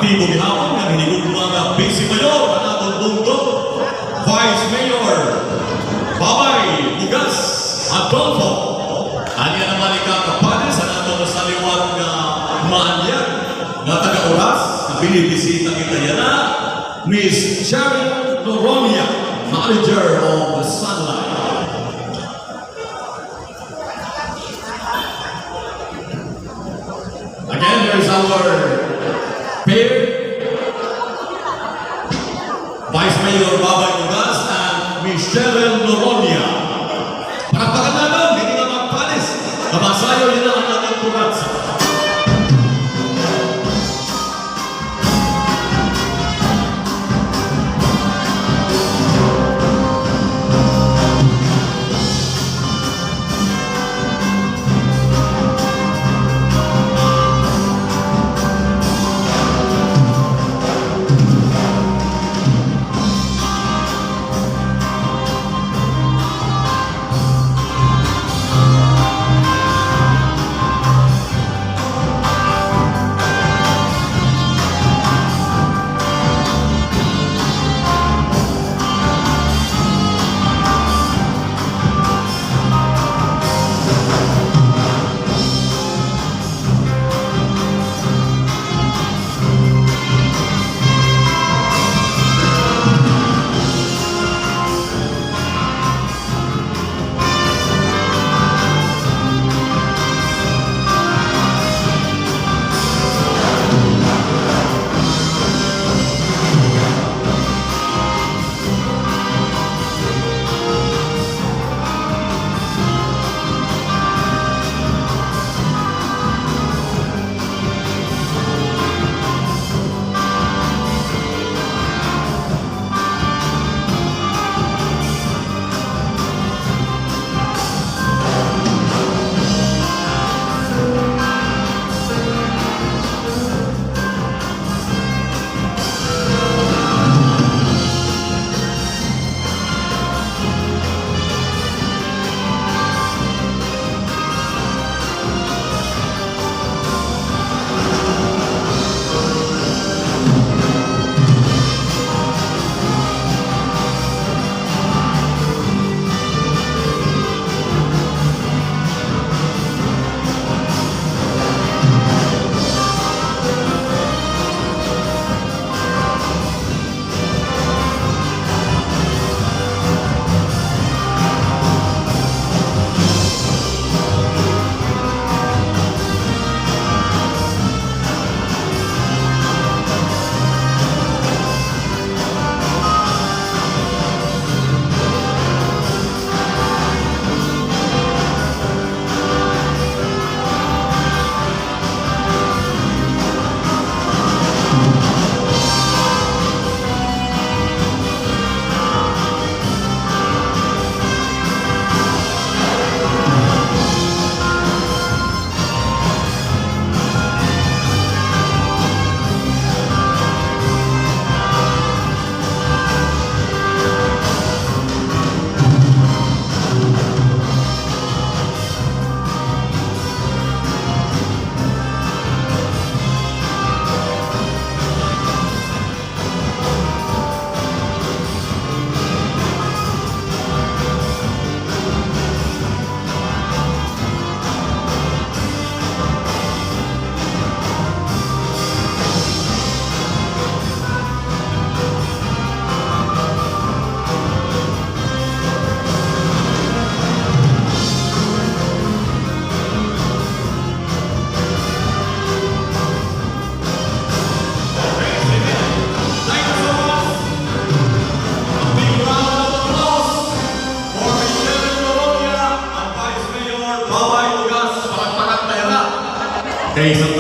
Aktibo gihapon nga hinigog mga Vice Mayor ang atong bundok, Vice Mayor Babay Bugas Adolfo. Anya naman ikakapati sa natong saliwat nga maanyag na taga-oras na binibisita kita yan na Miss Sharon Noronia, Manager of the Sunlight. Again, there's our pair, Vice Mayor Babay Bugas and Miss Sharon Noronia. Parapakan natin, hindi nga magpanis. Kabasayo yun ang ating kuratsa. Kay isang